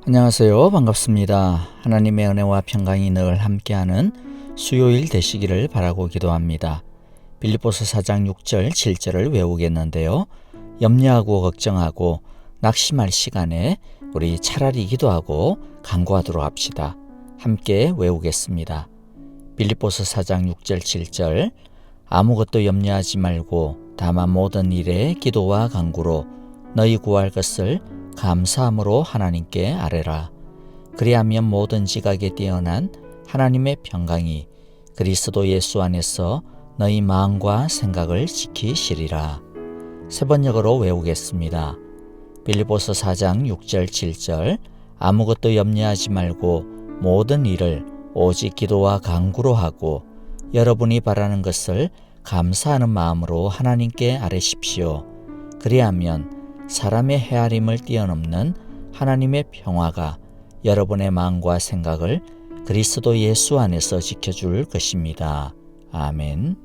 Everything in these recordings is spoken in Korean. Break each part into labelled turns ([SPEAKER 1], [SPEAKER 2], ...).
[SPEAKER 1] 안녕하세요. 반갑습니다. 하나님의 은혜와 평강이 늘 함께하는 수요일 되시기를 바라고 기도합니다. 빌립보서 4장 6절 7절을 외우겠는데요. 염려하고 걱정하고 낙심할 시간에 우리 차라리 기도하고 간구하도록 합시다. 함께 외우겠습니다. 빌립보서 4장 6절 7절 아무것도 염려하지 말고 다만 모든 일에 기도와 간구로 너희 구할 것을 감사함으로 하나님께 아뢰라. 그리하면 모든 지각에 뛰어난 하나님의 평강이 그리스도 예수 안에서 너희 마음과 생각을 지키시리라. 세 번역으로 외우겠습니다. 빌립보서 4장 6절 7절 아무것도 염려하지 말고 모든 일을 오직 기도와 간구로 하고 여러분이 바라는 것을 감사하는 마음으로 하나님께 아뢰십시오. 그리하면 사람의 헤아림을 뛰어넘는 하나님의 평화가 여러분의 마음과 생각을 그리스도 예수 안에서 지켜줄 것입니다. 아멘.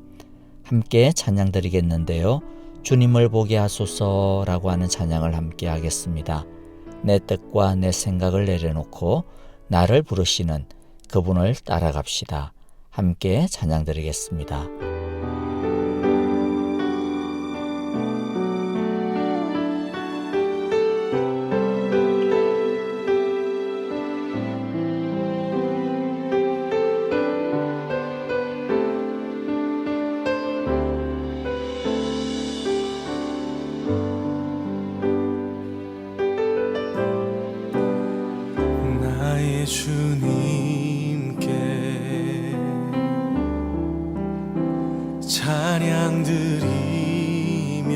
[SPEAKER 1] 함께 찬양 드리겠는데요. 주님을 보게 하소서라고 하는 찬양을 함께 하겠습니다. 내 뜻과 내 생각을 내려놓고 나를 부르시는 그분을 따라갑시다. 함께 찬양 드리겠습니다.
[SPEAKER 2] 주님께 찬양 드리며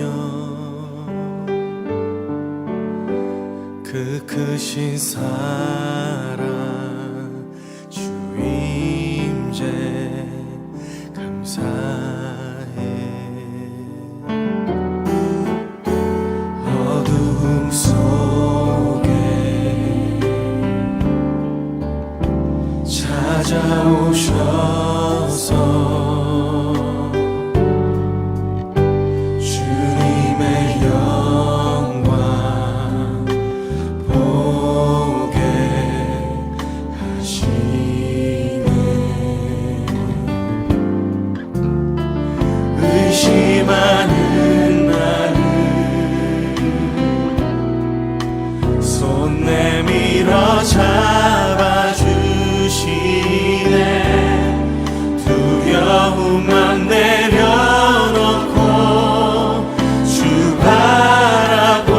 [SPEAKER 2] 그 크신 사랑 주 임재 감사해. 어둠 속에 찾아오셔서 주님의 영광 보게 하시네. 의심하는 나를 손 내밀어 잡아주시네. 두려움만 내려놓고 주 바라봅니다.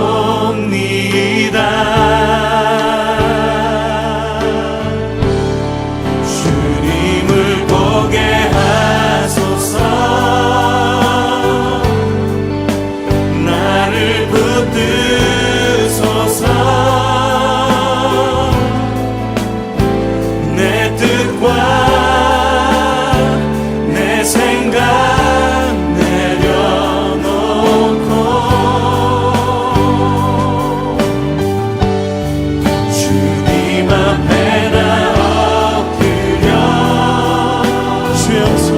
[SPEAKER 2] 주님을 보게 하소서. 나를 붙드소서. 내 뜻과 생각 내려놓고 주님 앞에 나 엎드려 주여서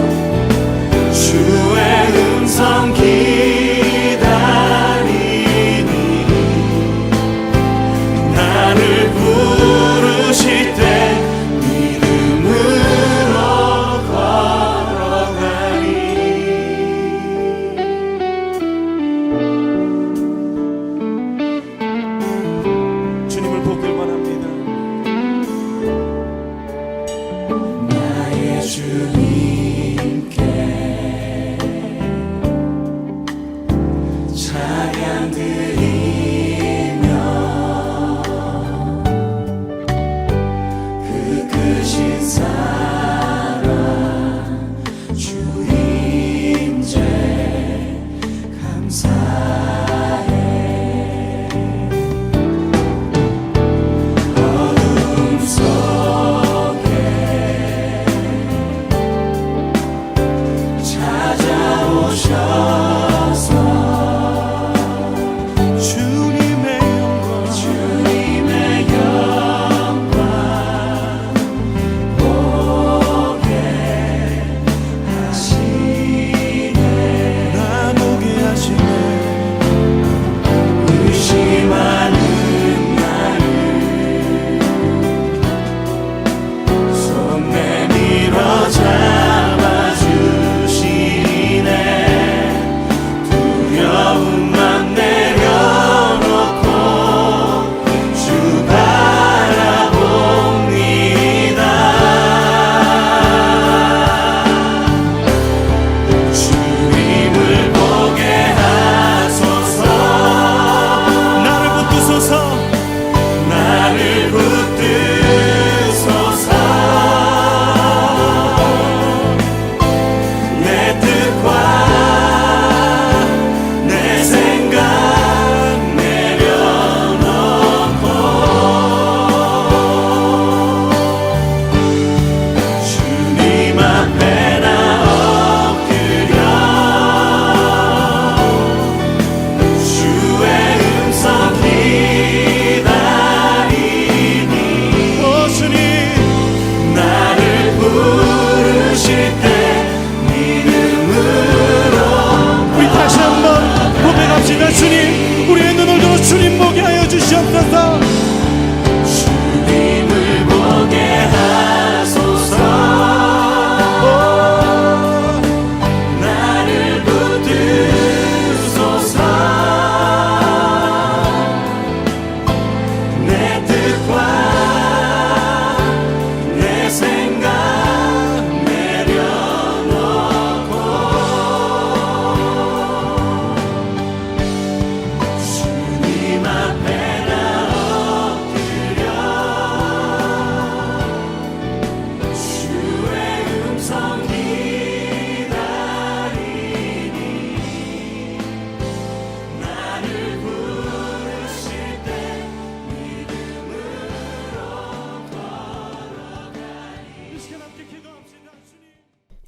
[SPEAKER 2] 주의 음성 기다리니 나를 부르실 때 주님께 찬양 드리며 그 크신 사랑 주 임재 감사해. 어둠 속에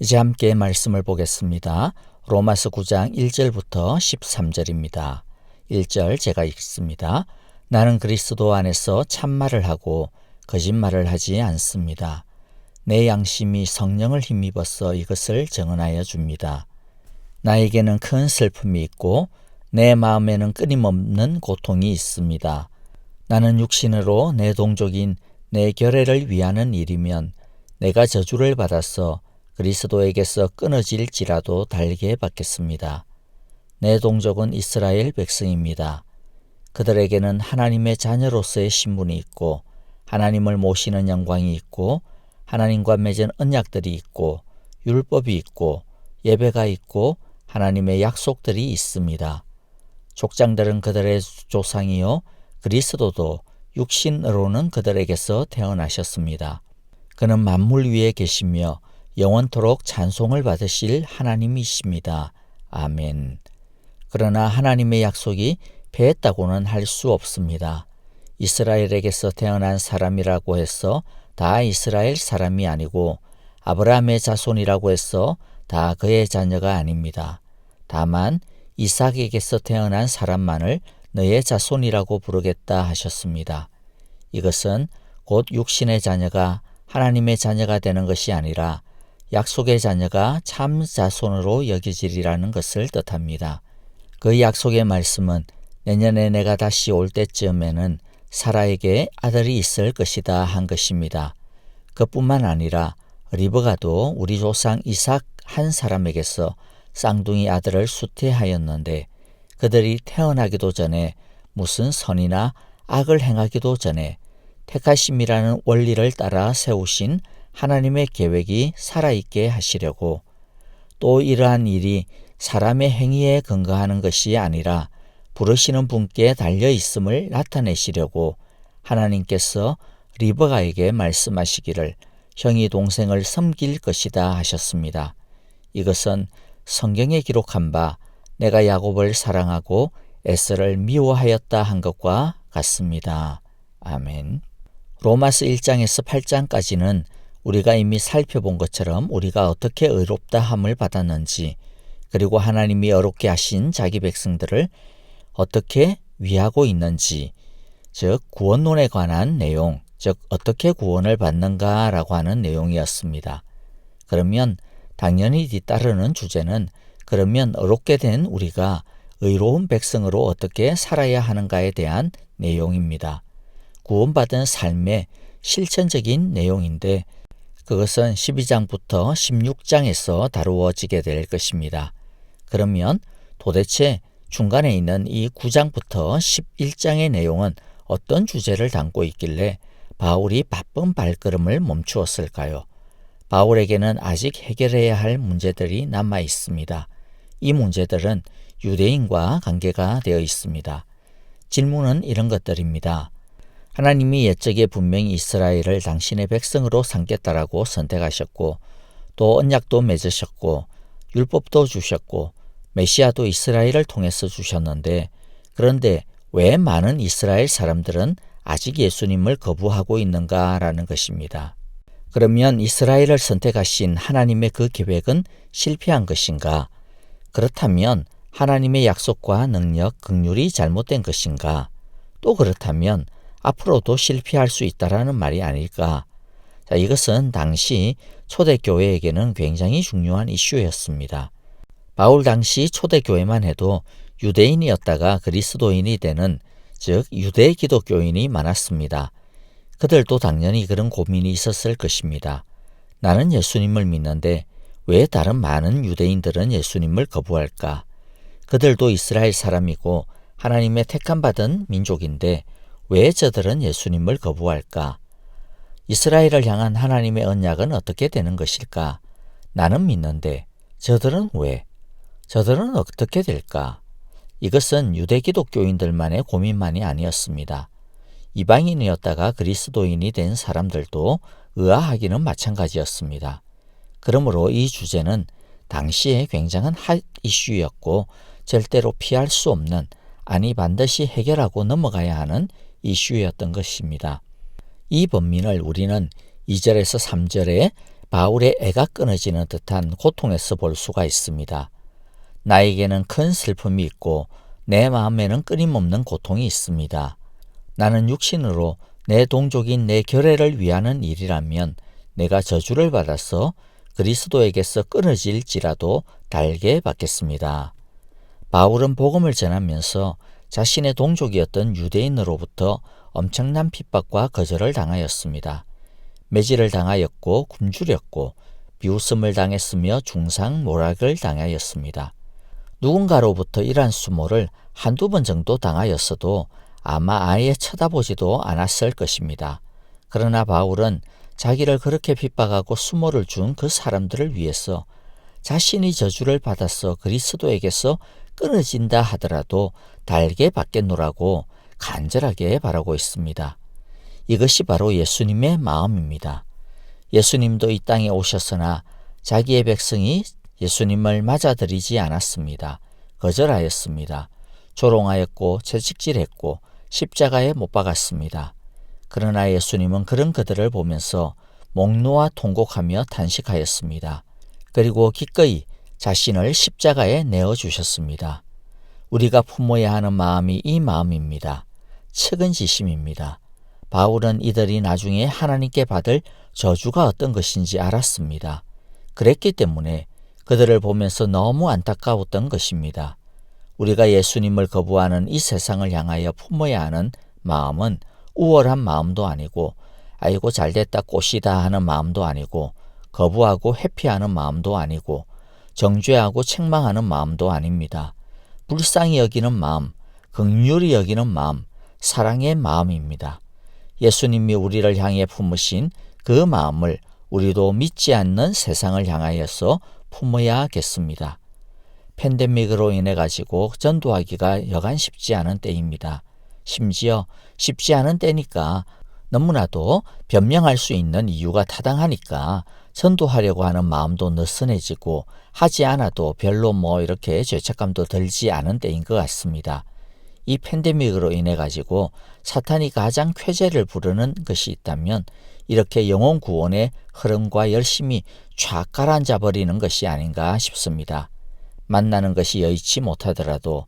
[SPEAKER 1] 이제 함께 말씀을 보겠습니다. 로마서 9장 1절부터 13절입니다. 1절 제가 읽습니다. 나는 그리스도 안에서 참말을 하고 거짓말을 하지 않습니다. 내 양심이 성령을 힘입어서 이것을 증언하여 줍니다. 나에게는 큰 슬픔이 있고 내 마음에는 끊임없는 고통이 있습니다. 나는 육신으로 내 동족인 내 결애를 위하는 일이면 내가 저주를 받아서 그리스도에게서 끊어질지라도 달게 받겠습니다. 내 동족은 이스라엘 백성입니다. 그들에게는 하나님의 자녀로서의 신분이 있고 하나님을 모시는 영광이 있고 하나님과 맺은 언약들이 있고 율법이 있고 예배가 있고 하나님의 약속들이 있습니다. 족장들은 그들의 조상이요 그리스도도 육신으로는 그들에게서 태어나셨습니다. 그는 만물 위에 계시며 영원토록 찬송을 받으실 하나님이십니다. 아멘. 그러나 하나님의 약속이 패했다고는 할 수 없습니다. 이스라엘에게서 태어난 사람이라고 해서 다 이스라엘 사람이 아니고 아브라함의 자손이라고 해서 다 그의 자녀가 아닙니다. 다만 이삭에게서 태어난 사람만을 너의 자손이라고 부르겠다 하셨습니다. 이것은 곧 육신의 자녀가 하나님의 자녀가 되는 것이 아니라 약속의 자녀가 참 자손으로 여겨지리라는 것을 뜻합니다. 그 약속의 말씀은 내년에 내가 다시 올 때쯤에는 사라에게 아들이 있을 것이다 한 것입니다. 그뿐만 아니라 리브가도 우리 조상 이삭 한 사람에게서 쌍둥이 아들을 수태하였는데 그들이 태어나기도 전에 무슨 선이나 악을 행하기도 전에 택하심이라는 원리를 따라 세우신 하나님의 계획이 살아있게 하시려고 또 이러한 일이 사람의 행위에 근거하는 것이 아니라 부르시는 분께 달려있음을 나타내시려고 하나님께서 리브가에게 말씀하시기를 형이 동생을 섬길 것이다 하셨습니다. 이것은 성경에 기록한 바 내가 야곱을 사랑하고 에서를 미워하였다 한 것과 같습니다. 아멘. 로마서 1장에서 8장까지는 우리가 이미 살펴본 것처럼 우리가 어떻게 의롭다 함을 받았는지 그리고 하나님이 어렵게 하신 자기 백성들을 어떻게 위하고 있는지 즉 구원론에 관한 내용, 즉 어떻게 구원을 받는가라고 하는 내용이었습니다. 그러면 당연히 뒤따르는 주제는 그러면 어렵게 된 우리가 의로운 백성으로 어떻게 살아야 하는가에 대한 내용입니다. 구원받은 삶의 실천적인 내용인데 그것은 12장부터 16장에서 다루어지게 될 것입니다. 그러면 도대체 중간에 있는 이 9장부터 11장의 내용은 어떤 주제를 담고 있길래 바울이 바쁜 발걸음을 멈추었을까요? 바울에게는 아직 해결해야 할 문제들이 남아 있습니다. 이 문제들은 유대인과 관계가 되어 있습니다. 질문은 이런 것들입니다. 하나님이 옛적에 분명히 이스라엘을 당신의 백성으로 삼겠다라고 선택하셨고 또 언약도 맺으셨고 율법도 주셨고 메시아도 이스라엘을 통해서 주셨는데 그런데 왜 많은 이스라엘 사람들은 아직 예수님을 거부하고 있는가라는 것입니다. 그러면 이스라엘을 선택하신 하나님의 그 계획은 실패한 것인가? 그렇다면 하나님의 약속과 능력, 긍휼이 잘못된 것인가? 또 그렇다면 앞으로도 실패할 수 있다라는 말이 아닐까? 자, 이것은 당시 초대교회에게는 굉장히 중요한 이슈였습니다. 바울 당시 초대교회만 해도 유대인이었다가 그리스도인이 되는 즉 유대 기독교인이 많았습니다. 그들도 당연히 그런 고민이 있었을 것입니다. 나는 예수님을 믿는데 왜 다른 많은 유대인들은 예수님을 거부할까? 그들도 이스라엘 사람이고 하나님의 택함받은 민족인데 왜 저들은 예수님을 거부할까? 이스라엘을 향한 하나님의 언약은 어떻게 되는 것일까? 나는 믿는데 저들은 왜? 저들은 어떻게 될까? 이것은 유대 기독교인들만의 고민만이 아니었습니다. 이방인이었다가 그리스도인이 된 사람들도 의아하기는 마찬가지였습니다. 그러므로 이 주제는 당시에 굉장한 핫 이슈였고 절대로 피할 수 없는, 아니 반드시 해결하고 넘어가야 하는 이슈였던 것입니다. 이 본문을 우리는 2절에서 3절에 바울의 애가 끊어지는 듯한 고통에서 볼 수가 있습니다. 나에게는 큰 슬픔이 있고 내 마음에는 끊임없는 고통이 있습니다. 나는 육신으로 내 동족인 내 결애를 위하는 일이라면 내가 저주를 받아서 그리스도에게서 끊어질지라도 달게 받겠습니다. 바울은 복음을 전하면서 자신의 동족이었던 유대인으로부터 엄청난 핍박과 거절을 당하였습니다. 매질을 당하였고 굶주렸고 비웃음을 당했으며 중상모략을 당하였습니다. 누군가로부터 이러한 수모를 한두 번 정도 당하였어도 아마 아예 쳐다보지도 않았을 것입니다. 그러나 바울은 자기를 그렇게 핍박하고 수모를 준 그 사람들을 위해서 자신이 저주를 받아서 그리스도에게서 끊어진다 하더라도 달게 받겠노라고 간절하게 바라고 있습니다. 이것이 바로 예수님의 마음입니다. 예수님도 이 땅에 오셨으나 자기의 백성이 예수님을 맞아들이지 않았습니다. 거절하였습니다. 조롱하였고 채찍질했고 십자가에 못 박았습니다. 그러나 예수님은 그런 그들을 보면서 목 놓아 통곡하며 탄식하였습니다. 그리고 기꺼이 자신을 십자가에 내어주셨습니다. 우리가 품어야 하는 마음이 이 마음입니다. 측은지심입니다. 바울은 이들이 나중에 하나님께 받을 저주가 어떤 것인지 알았습니다. 그랬기 때문에 그들을 보면서 너무 안타까웠던 것입니다. 우리가 예수님을 거부하는 이 세상을 향하여 품어야 하는 마음은 우월한 마음도 아니고 아이고 잘됐다 꽃이다 하는 마음도 아니고 거부하고 회피하는 마음도 아니고 정죄하고 책망하는 마음도 아닙니다. 불쌍히 여기는 마음, 긍휼히 여기는 마음, 사랑의 마음입니다. 예수님이 우리를 향해 품으신 그 마음을 우리도 믿지 않는 세상을 향하여서 품어야겠습니다. 팬데믹으로 인해 가지고 전도하기가 여간 쉽지 않은 때입니다. 심지어 쉽지 않은 때니까 너무나도 변명할 수 있는 이유가 타당하니까 전도하려고 하는 마음도 느슨해지고 하지 않아도 별로 이렇게 죄책감도 들지 않은 때인 것 같습니다. 이 팬데믹으로 인해 가지고 사탄이 가장 쾌재를 부르는 것이 있다면 이렇게 영혼 구원의 흐름과 열심히 쫙 가라앉아 버리는 것이 아닌가 싶습니다. 만나는 것이 여의치 못하더라도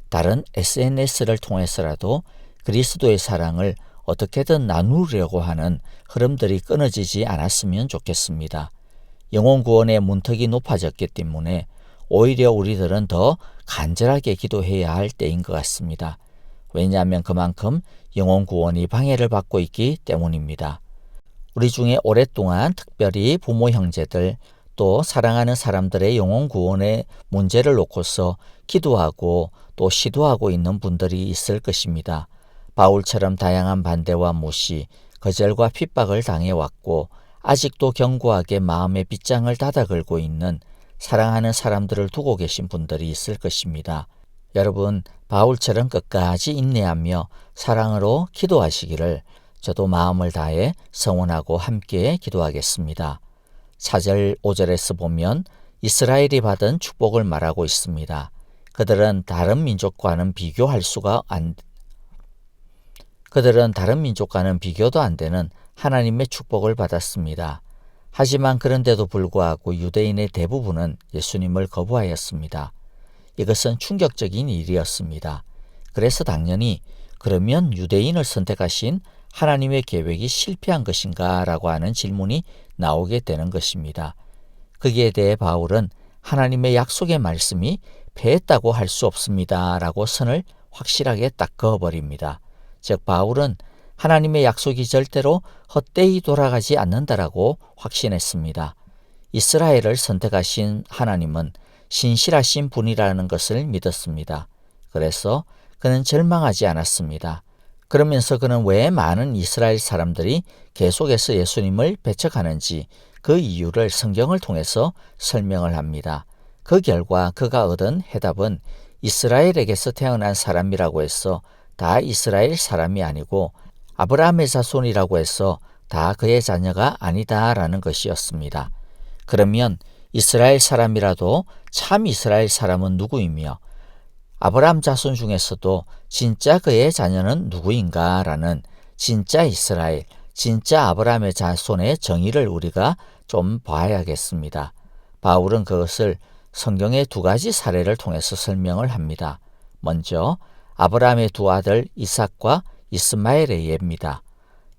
[SPEAKER 1] 다른 SNS를 통해서라도 그리스도의 사랑을 어떻게든 나누려고 하는 흐름들이 끊어지지 않았으면 좋겠습니다. 영혼 구원의 문턱이 높아졌기 때문에 오히려 우리들은 더 간절하게 기도해야 할 때인 것 같습니다. 왜냐하면 그만큼 영혼 구원이 방해를 받고 있기 때문입니다. 우리 중에 오랫동안 특별히 부모 형제들 또 사랑하는 사람들의 영혼 구원의 문제를 놓고서 기도하고 또 시도하고 있는 분들이 있을 것입니다. 바울처럼 다양한 반대와 무시, 거절과 핍박을 당해왔고 아직도 견고하게 마음의 빗장을 닫아 걸고 있는 사랑하는 사람들을 두고 계신 분들이 있을 것입니다. 여러분, 바울처럼 끝까지 인내하며 사랑으로 기도하시기를 저도 마음을 다해 성원하고 함께 기도하겠습니다. 4절 5절에서 보면 이스라엘이 받은 축복을 말하고 있습니다. 그들은 다른 민족과는 비교도 안 되는 하나님의 축복을 받았습니다. 하지만 그런데도 불구하고 유대인의 대부분은 예수님을 거부하였습니다. 이것은 충격적인 일이었습니다. 그래서 당연히 그러면 유대인을 선택하신 하나님의 계획이 실패한 것인가 라고 하는 질문이 나오게 되는 것입니다. 거기에 대해 바울은 하나님의 약속의 말씀이 패했다고 할 수 없습니다 라고 선을 확실하게 딱 그어버립니다. 즉 바울은 하나님의 약속이 절대로 헛되이 돌아가지 않는다라고 확신했습니다. 이스라엘을 선택하신 하나님은 신실하신 분이라는 것을 믿었습니다. 그래서 그는 절망하지 않았습니다. 그러면서 그는 왜 많은 이스라엘 사람들이 계속해서 예수님을 배척하는지 그 이유를 성경을 통해서 설명을 합니다. 그 결과 그가 얻은 해답은 이스라엘에게서 태어난 사람이라고 해서 다 이스라엘 사람이 아니고 아브라함의 자손이라고 해서 다 그의 자녀가 아니다라는 것이었습니다. 그러면 이스라엘 사람이라도 참 이스라엘 사람은 누구이며 아브라함 자손 중에서도 진짜 그의 자녀는 누구인가라는 진짜 이스라엘, 진짜 아브라함의 자손의 정의를 우리가 좀 봐야겠습니다. 바울은 그것을 성경의 두 가지 사례를 통해서 설명을 합니다. 먼저 아브라함의 두 아들 이삭과 이스마엘의 예입니다.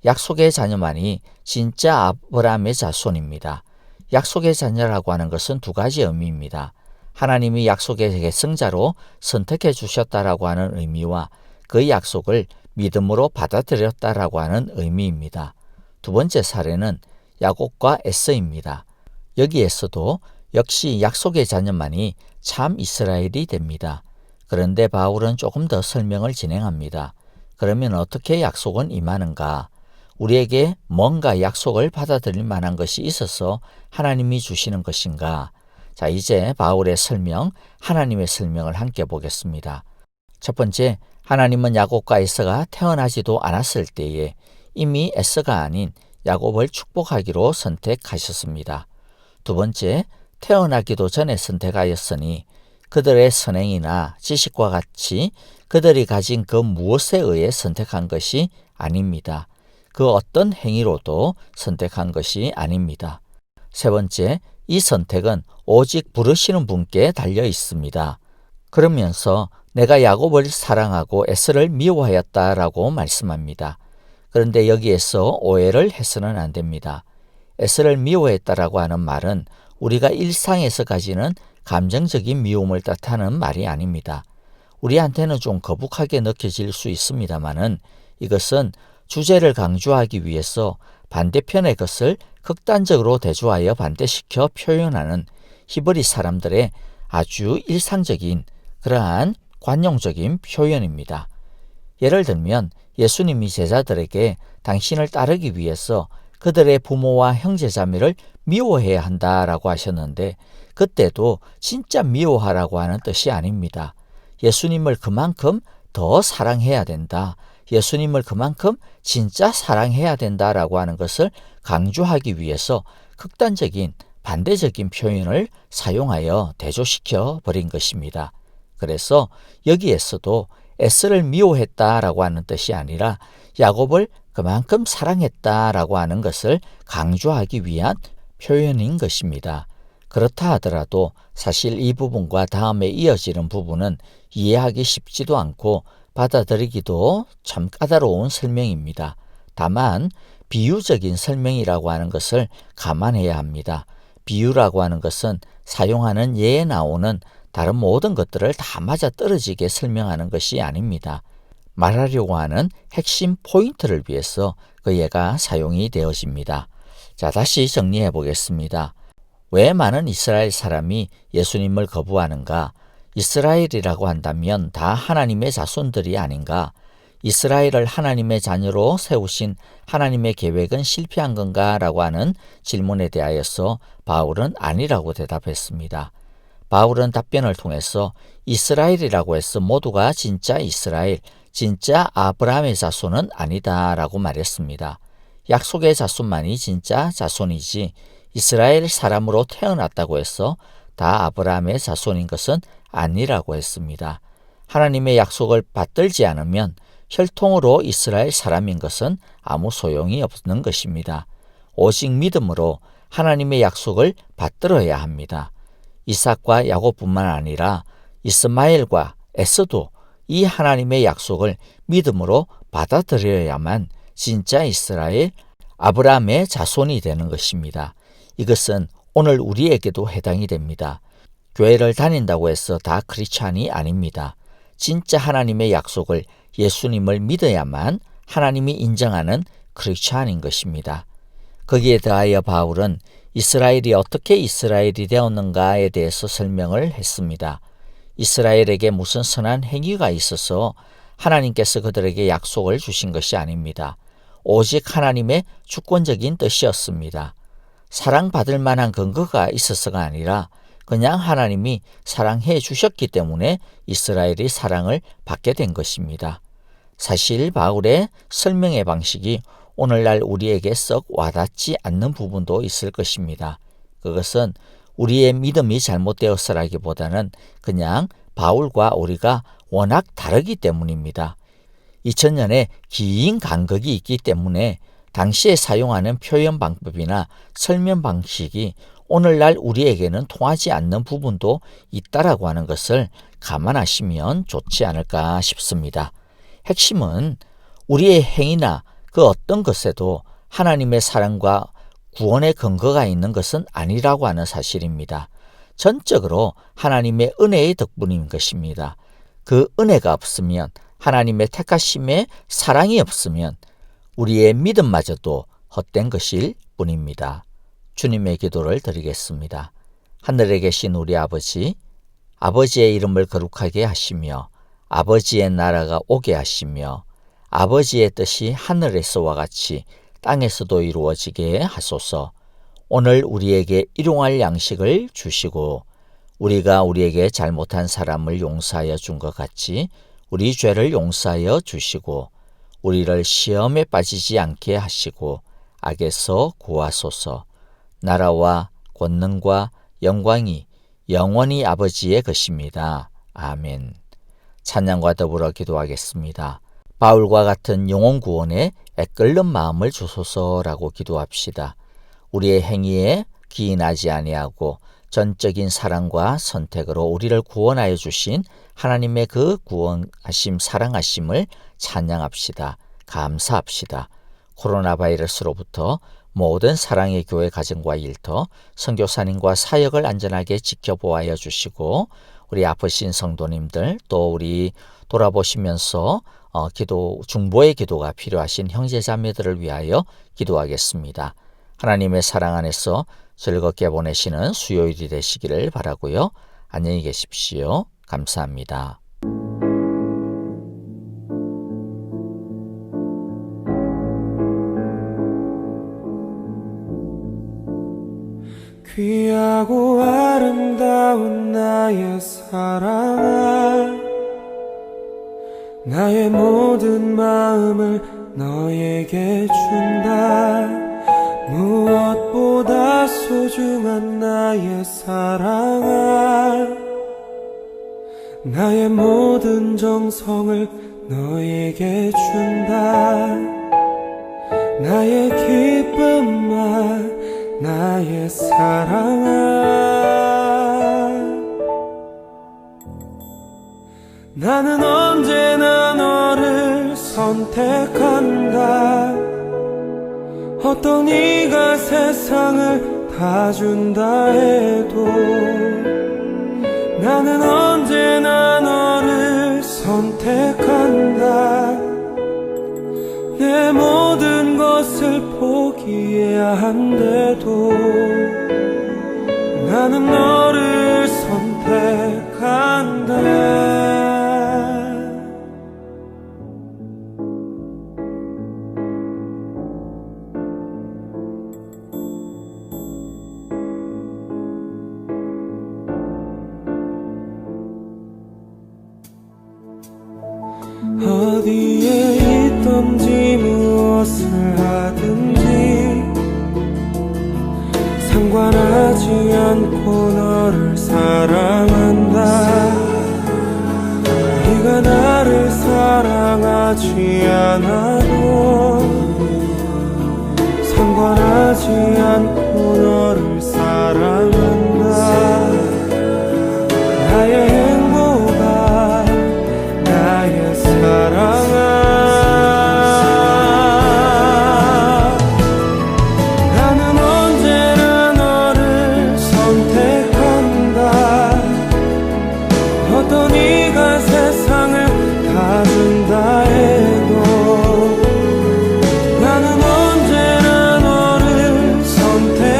[SPEAKER 1] 약속의 자녀만이 진짜 아브라함의 자손입니다. 약속의 자녀라고 하는 것은 두 가지 의미입니다. 하나님이 약속의 계승자로 선택해 주셨다라고 하는 의미와 그 약속을 믿음으로 받아들였다라고 하는 의미입니다. 두 번째 사례는 야곱과 에서입니다. 여기에서도 역시 약속의 자녀만이 참 이스라엘이 됩니다. 그런데 바울은 조금 더 설명을 진행합니다. 그러면 어떻게 약속은 임하는가? 우리에게 뭔가 약속을 받아들일 만한 것이 있어서 하나님이 주시는 것인가? 자, 이제 바울의 설명, 하나님의 설명을 함께 보겠습니다. 첫 번째, 하나님은 야곱과 에서가 태어나지도 않았을 때에 이미 에서가 아닌 야곱을 축복하기로 선택하셨습니다. 두 번째, 태어나기도 전에 선택하였으니 그들의 선행이나 지식과 같이 그들이 가진 그 무엇에 의해 선택한 것이 아닙니다. 그 어떤 행위로도 선택한 것이 아닙니다. 세 번째, 이 선택은 오직 부르시는 분께 달려 있습니다. 그러면서 내가 야곱을 사랑하고 에서를 미워하였다라고 말씀합니다. 그런데 여기에서 오해를 해서는 안 됩니다. 에서를 미워했다라고 하는 말은 우리가 일상에서 가지는 감정적인 미움을 뜻하는 말이 아닙니다. 우리한테는 좀 거북하게 느껴질 수 있습니다만은 이것은 주제를 강조하기 위해서 반대편의 것을 극단적으로 대조하여 반대시켜 표현하는 히브리 사람들의 아주 일상적인 그러한 관용적인 표현입니다. 예를 들면 예수님이 제자들에게 당신을 따르기 위해서 그들의 부모와 형제자매를 미워해야 한다라고 하셨는데 그때도 진짜 미워하라고 하는 뜻이 아닙니다. 예수님을 그만큼 더 사랑해야 된다. 예수님을 그만큼 진짜 사랑해야 된다라고 하는 것을 강조하기 위해서 극단적인 반대적인 표현을 사용하여 대조시켜 버린 것입니다. 그래서 여기에서도 에서를 미워했다라고 하는 뜻이 아니라 야곱을 그만큼 사랑했다라고 하는 것을 강조하기 위한 표현인 것입니다. 그렇다 하더라도 사실 이 부분과 다음에 이어지는 부분은 이해하기 쉽지도 않고 받아들이기도 참 까다로운 설명입니다. 다만 비유적인 설명이라고 하는 것을 감안해야 합니다. 비유라고 하는 것은 사용하는 예에 나오는 다른 모든 것들을 다 맞아떨어지게 설명하는 것이 아닙니다. 말하려고 하는 핵심 포인트를 위해서 그 예가 사용이 되어집니다. 자, 다시 정리해 보겠습니다. 왜 많은 이스라엘 사람이 예수님을 거부하는가? 이스라엘이라고 한다면 다 하나님의 자손들이 아닌가? 이스라엘을 하나님의 자녀로 세우신 하나님의 계획은 실패한 건가? 라고 하는 질문에 대하여서 바울은 아니라고 대답했습니다. 바울은 답변을 통해서 이스라엘이라고 해서 모두가 진짜 이스라엘, 진짜 아브라함의 자손은 아니다라고 말했습니다. 약속의 자손만이 진짜 자손이지 이스라엘 사람으로 태어났다고 해서 다 아브라함의 자손인 것은 아니라고 했습니다. 하나님의 약속을 받들지 않으면 혈통으로 이스라엘 사람인 것은 아무 소용이 없는 것입니다. 오직 믿음으로 하나님의 약속을 받들어야 합니다. 이삭과 야곱뿐만 아니라 이스마엘과 에서도 이 하나님의 약속을 믿음으로 받아들여야만 진짜 이스라엘, 아브라함의 자손이 되는 것입니다. 이것은 오늘 우리에게도 해당이 됩니다. 교회를 다닌다고 해서 다 크리스찬이 아닙니다. 진짜 하나님의 약속을 예수님을 믿어야만 하나님이 인정하는 크리스찬인 것입니다. 거기에 더하여 바울은 이스라엘이 어떻게 이스라엘이 되었는가에 대해서 설명을 했습니다. 이스라엘에게 무슨 선한 행위가 있어서 하나님께서 그들에게 약속을 주신 것이 아닙니다. 오직 하나님의 주권적인 뜻이었습니다. 사랑받을 만한 근거가 있어서가 아니라 그냥 하나님이 사랑해 주셨기 때문에 이스라엘이 사랑을 받게 된 것입니다. 사실 바울의 설명의 방식이 오늘날 우리에게 썩 와닿지 않는 부분도 있을 것입니다. 그것은 우리의 믿음이 잘못되었으라기보다는 그냥 바울과 우리가 워낙 다르기 때문입니다. 2000년의 긴 간극이 있기 때문에 당시에 사용하는 표현 방법이나 설명 방식이 오늘날 우리에게는 통하지 않는 부분도 있다라고 하는 것을 감안하시면 좋지 않을까 싶습니다. 핵심은 우리의 행위나 그 어떤 것에도 하나님의 사랑과 구원의 근거가 있는 것은 아니라고 하는 사실입니다. 전적으로 하나님의 은혜의 덕분인 것입니다. 그 은혜가 없으면, 하나님의 택하심의 사랑이 없으면 우리의 믿음마저도 헛된 것일 뿐입니다. 주님의 기도를 드리겠습니다. 하늘에 계신 우리 아버지, 아버지의 이름을 거룩하게 하시며 아버지의 나라가 오게 하시며 아버지의 뜻이 하늘에서와 같이 땅에서도 이루어지게 하소서. 오늘 우리에게 일용할 양식을 주시고 우리가 우리에게 잘못한 사람을 용서하여 준 것 같이 우리 죄를 용서하여 주시고 우리를 시험에 빠지지 않게 하시고 악에서 구하소서. 나라와 권능과 영광이 영원히 아버지의 것입니다. 아멘. 찬양과 더불어 기도하겠습니다. 바울과 같은 영혼 구원에 애끓는 마음을 주소서라고 기도합시다. 우리의 행위에 기인하지 아니하고 전적인 사랑과 선택으로 우리를 구원하여 주신 하나님의 그 구원하심, 사랑하심을 찬양합시다. 감사합시다. 코로나 바이러스로부터 모든 사랑의 교회 가정과 일터, 선교사님과 사역을 안전하게 지켜보아여 주시고 우리 아프신 성도님들 또 우리 돌아보시면서 중보의 기도가 필요하신 형제자매들을 위하여 기도하겠습니다. 하나님의 사랑 안에서 즐겁게 보내시는 수요일이 되시기를 바라고요. 안녕히 계십시오. 감사합니다.
[SPEAKER 2] 귀하고 아름다운 나의 사랑아, 나의 모든 마음을 너에게 준다. 무엇보다 소중한 나의 사랑아, 나의 모든 정성을 너에게 준다. 나의 기쁨아, 나의 사랑아, 나는 언제나 너를 선택한다. 어떤 이가 세상을 다 준다 해도 나는 언제나 너를 선택한다. 내 모든 것을 포기해야 한데도 나는 너를 선택한다. 어디에 있든지 무엇을 하든지 상관하지 않고 너를 사랑한다. 네가 나를 사랑하지 않아도 상관하지 않고 너를 사랑한다. 나의 행복아, 나의 사랑아, 나는 언제나 너를 선택한다. 어떤 이가 세상을 다 준다 해도 나는 언제나 너를 선택한다.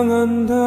[SPEAKER 2] 사랑한다